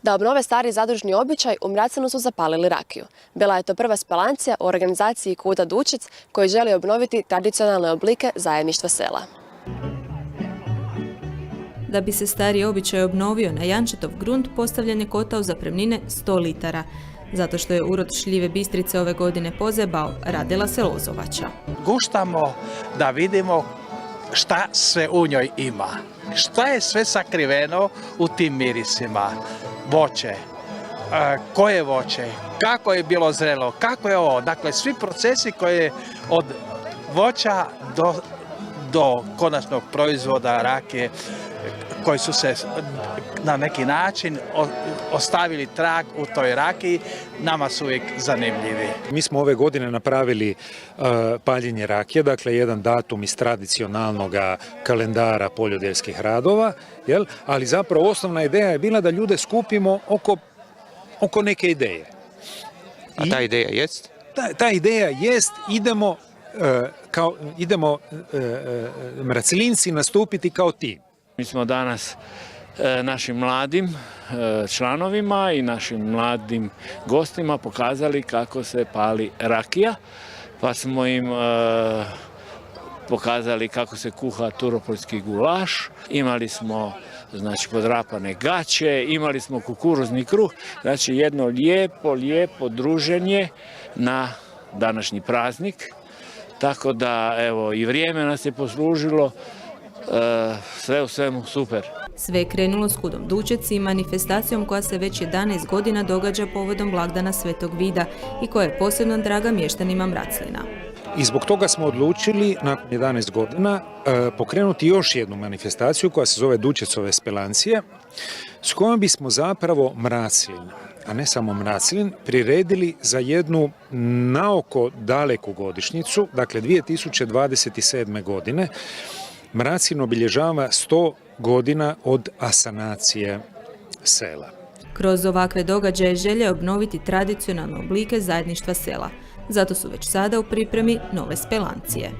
Da obnove stari zadružni običaj, u Mraclinu su zapalili rakiju. Bila je to prva spelancija u organizaciji Kuta Dučec koji želi obnoviti tradicionalne oblike zajedništva sela. Da bi se stari običaj obnovio, na Jančetov grunt postavljen je kotao zapremnine 100 litara. Zato što je urod šljive Bistrice ove godine pozebao, radila se lozovača. Guštamo da vidimo šta sve u njoj ima. Šta je sve sakriveno u tim mirisima? Voće, koje voće, kako je bilo zrelo, kako je ovo. Dakle, svi procesi koje od voća do konačnog proizvoda rakije, koji su se na neki način ostavili trag u toj rakiji, nama su uvijek zanimljivi. Mi smo ove godine napravili paljenje rakije, dakle jedan datum iz tradicionalnog kalendara poljodelskih radova, ali zapravo osnovna ideja je bila da ljude skupimo oko neke ideje. A ta ideja jest? Ta ideja jest idemo Mraclinci nastupiti kao tim. Mi smo danas našim mladim članovima i našim mladim gostima pokazali kako se pali rakija, pa smo im pokazali kako se kuha turopoljski gulaš, imali smo podrapane gaće, imali smo kukuruzni kruh, znači jedno lijepo druženje na današnji praznik, tako da evo i vrijeme nas je poslužilo. Sve u svemu super. Sve je krenulo s Kudom Dučec i manifestacijom koja se već 11 godina događa povodom blagdana Svetog Vida i koja je posebno draga mještanima Mraclina. I zbog toga smo odlučili nakon 11 godina pokrenuti još jednu manifestaciju koja se zove Dučecove spelancije, s kojom bismo zapravo Mraclin, a ne samo Mraclin, priredili za jednu naoko daleku godišnjicu, dakle 2027. godine. Mraclin obilježava 100 godina od asanacije sela. Kroz ovakve događaje želje je obnoviti tradicionalne oblike zajedništva sela. Zato su već sada u pripremi nove spelancije.